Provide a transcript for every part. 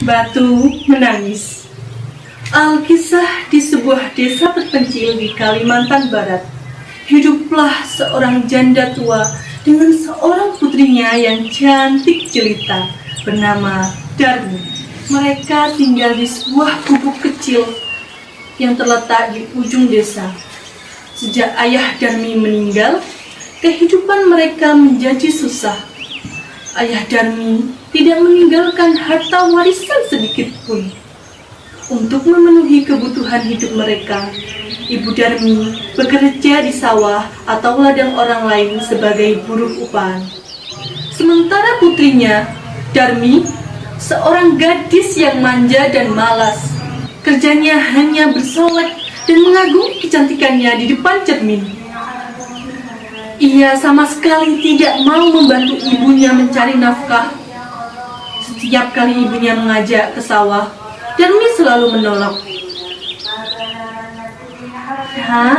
Batu menangis. Alkisah di sebuah desa terpencil di Kalimantan Barat. Hiduplah seorang janda tua dengan seorang putrinya yang cantik jelita bernama Darmi. Mereka tinggal di sebuah gubuk kecil yang terletak di ujung desa. Sejak ayah Darmi meninggal, kehidupan mereka menjadi susah. Ayah Darmi tidak meninggalkan harta warisan sedikit pun. Untuk memenuhi kebutuhan hidup mereka, Ibu Darmi bekerja di sawah atau ladang orang lain sebagai buruh upahan. Sementara putrinya, Darmi, seorang gadis yang manja dan malas. Kerjanya hanya bersolek dan mengagumi kecantikannya di depan cermin. Ia sama sekali tidak mau membantu ibunya mencari nafkah. Setiap kali ibunya mengajak ke sawah, Darmi selalu menolak. "Hah?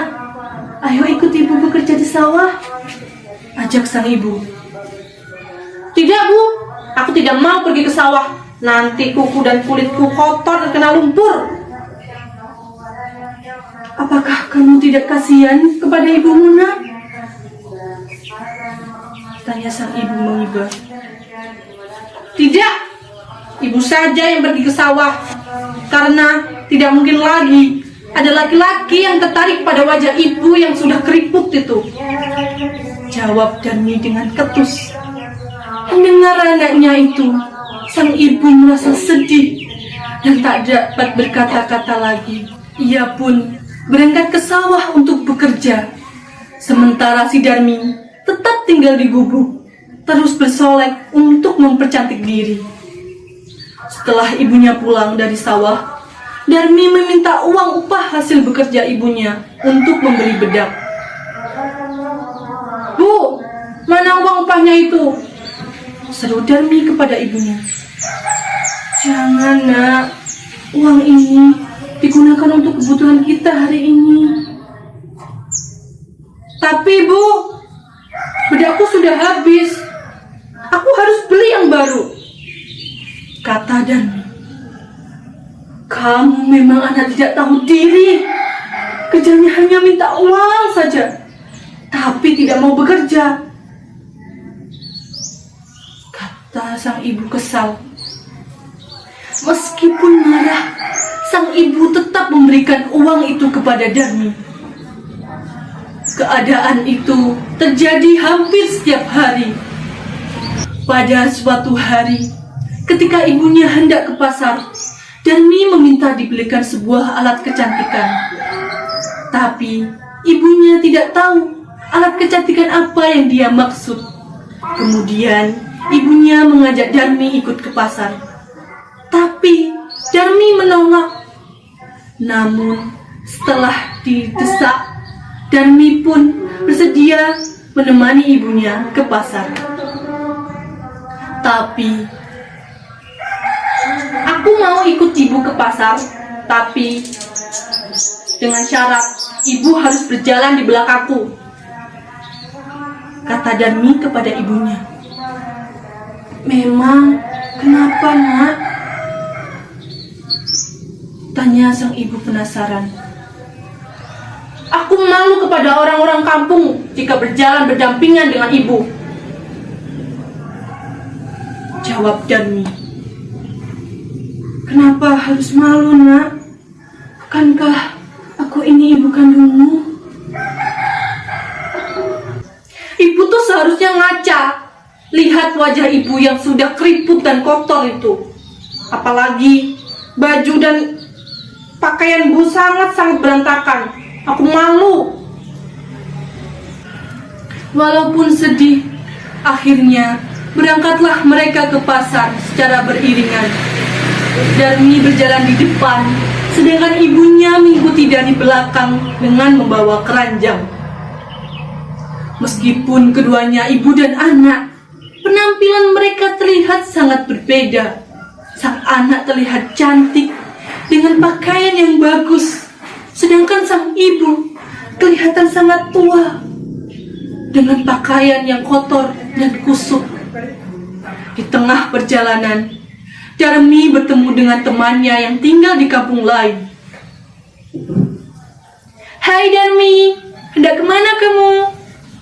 Ayo ikut ibu bekerja di sawah," ajak sang ibu. "Tidak, Bu. Aku tidak mau pergi ke sawah. Nanti kuku dan kulitku kotor dan kena lumpur." "Apakah kamu tidak kasihan kepada ibumu, Nak?" tanya sang ibu mengibah. "Tidak, ibu saja yang pergi ke sawah. Karena tidak mungkin lagi ada laki-laki yang tertarik pada wajah ibu yang sudah keriput itu," jawab Darmi dengan ketus. Mendengar anaknya itu, sang ibu merasa sedih dan tak dapat berkata-kata lagi. Ia pun berangkat ke sawah untuk bekerja. Sementara si Darmi tetap tinggal di gubuk, terus bersolek untuk mempercantik diri. Setelah ibunya pulang dari sawah, Darmi meminta uang upah hasil bekerja ibunya untuk membeli bedak. "Bu, mana uang upahnya itu?" seru Darmi kepada ibunya. "Jangan, Nak. Uang ini digunakan untuk kebutuhan kita hari ini." "Tapi, Bu, bedakku sudah habis. Aku harus beli yang baru," kata Darmi. "Kamu memang anak tidak tahu diri. Kerjanya hanya minta uang saja, tapi tidak mau bekerja," kata sang ibu kesal. Meskipun marah, sang ibu tetap memberikan uang itu kepada Darmi. Keadaan itu terjadi hampir setiap hari. Pada suatu hari, ketika ibunya hendak ke pasar, Darmi meminta dibelikan sebuah alat kecantikan. Tapi ibunya tidak tahu alat kecantikan apa yang dia maksud. Kemudian ibunya mengajak Darmi ikut ke pasar. Tapi Darmi menolak. Namun setelah didesak, Darmi pun bersedia menemani ibunya ke pasar. Tapi, "Aku mau ikut ibu ke pasar, tapi dengan syarat ibu harus berjalan di belakangku," kata Darmi kepada ibunya. "Memang kenapa, Nak?" tanya sang ibu penasaran. "Aku malu kepada orang-orang kampung jika berjalan berdampingan dengan ibu," jawab Darmi. "Kenapa harus malu, Nak? Bukankah aku ini ibu kandungmu?" "Ibu tuh seharusnya ngaca. Lihat wajah ibu yang sudah keriput dan kotor itu. Apalagi baju dan pakaian ibu sangat-sangat berantakan. Aku malu." Walaupun sedih, akhirnya berangkatlah mereka ke pasar secara beriringan. Darmi berjalan di depan, sedangkan ibunya mengikuti dari belakang dengan membawa keranjang. Meskipun keduanya ibu dan anak, penampilan mereka terlihat sangat berbeda. Sang anak terlihat cantik dengan pakaian yang bagus, sedangkan sang ibu kelihatan sangat tua dengan pakaian yang kotor dan kusut. Di tengah perjalanan, Darmi bertemu dengan temannya yang tinggal di kampung lain. Hai Darmi, hendak kemana kamu?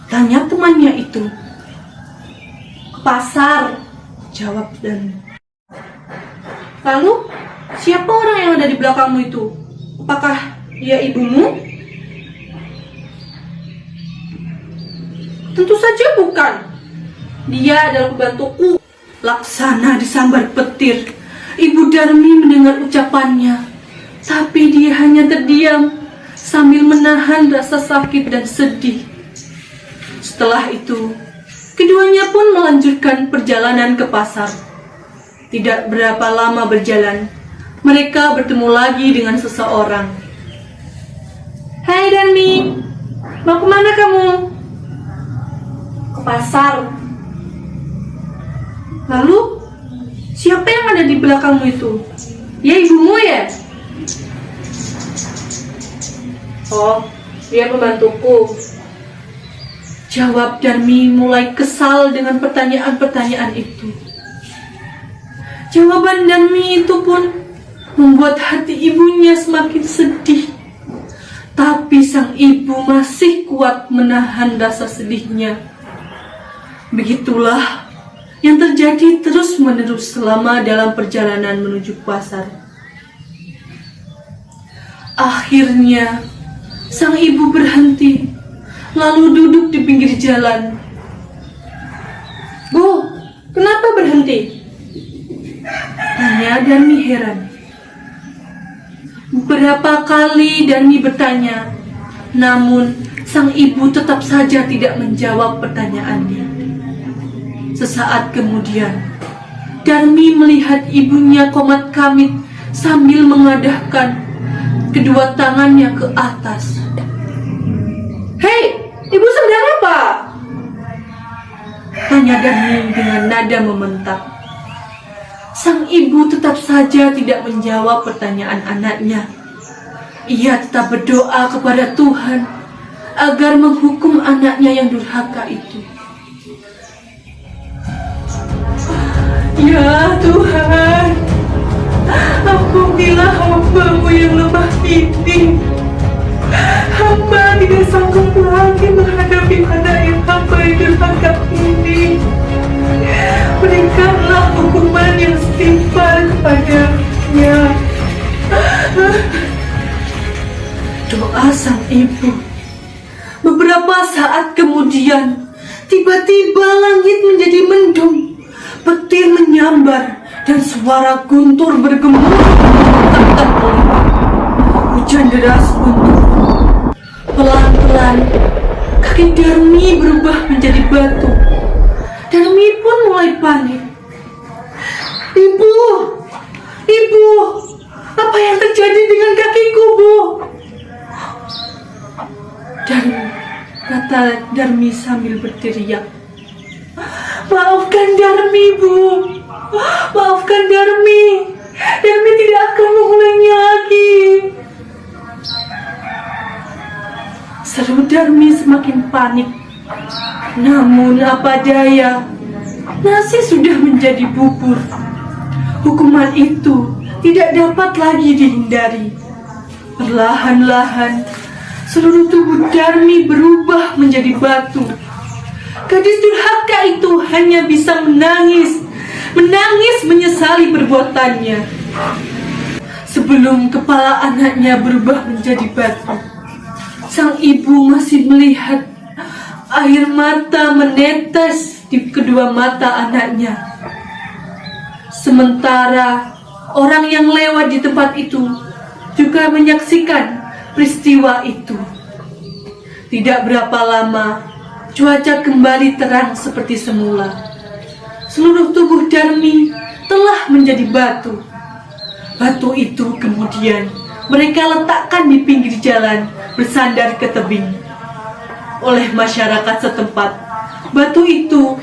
Tanya temannya itu. Ke pasar, Jawab Darmi. lalu siapa orang yang ada di belakangmu itu? Apakah dia ibumu? Tentu saja bukan. Dia adalah pembantuku. Laksana disambar petir. Ibu Darmi mendengar ucapannya, tapi dia hanya terdiam sambil menahan rasa sakit dan sedih. Setelah itu, keduanya pun melanjutkan perjalanan ke pasar. Tidak berapa lama berjalan, mereka bertemu lagi dengan seseorang. Hai Darmi, mau kemana kamu? Ke pasar. Lalu, siapa yang ada di belakangmu itu? Ya ibumu ya? Oh, dia pembantuku. Jawab Darmi mulai kesal dengan pertanyaan-pertanyaan itu. Jawaban Darmi itu pun membuat hati ibunya semakin sedih. Tapi sang ibu masih kuat menahan rasa sedihnya. Begitulah yang terjadi terus-menerus selama dalam perjalanan menuju pasar. Akhirnya, sang ibu berhenti, lalu duduk di pinggir jalan. Bu, kenapa berhenti? Tanya Darmi heran. Beberapa kali Darmi bertanya, namun sang ibu tetap saja tidak menjawab pertanyaannya. Sesaat kemudian, Darmi melihat ibunya komat kamit sambil mengadahkan kedua tangannya ke atas. Hei, ibu sedang apa? Tanya Darmi dengan nada membentak. Sang ibu tetap saja tidak menjawab pertanyaan anaknya. Ia tetap berdoa kepada Tuhan agar menghukum anaknya yang durhaka itu. Ya Tuhan, ampunilah hamba-Mu yang lemah ini. Hamba tidak sanggup lagi menghadapi anak yang hamba yang durhaka ini. Berikanlah hukuman yang setimpal kepadanya. Doa sang ibu. Beberapa saat kemudian, tiba-tiba langit menjadi mendung. Petir menyambar dan suara guntur bergema serta melimpah. Hujan deras pun turun. Pelan-pelan, kaki Darmi berubah menjadi batu. Darmi pun mulai panik. Ibu, ibu, apa yang terjadi dengan kakiku, Bu? Dan kata Darmi sambil berteriak. Maafkan Darmi, Bu. Maafkan Darmi. Darmi tidak akan mengulangnya lagi. Seru Darmi semakin panik. Namun apa daya, nasi sudah menjadi bubur. Hukuman itu tidak dapat lagi dihindari. Perlahan-lahan, seluruh tubuh Darmi berubah menjadi batu. Gadis durhaka itu hanya bisa menangis menyesali perbuatannya. Sebelum kepala anaknya berubah menjadi batu, sang ibu masih melihat air mata menetes di kedua mata anaknya. Sementara orang yang lewat di tempat itu juga menyaksikan peristiwa itu. Tidak berapa lama, cuaca kembali terang seperti semula. Seluruh tubuh Darmi telah menjadi batu. Batu itu kemudian mereka letakkan di pinggir jalan bersandar ke tebing. Oleh masyarakat setempat, batu itu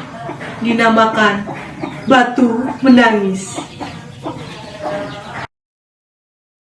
dinamakan batu menangis.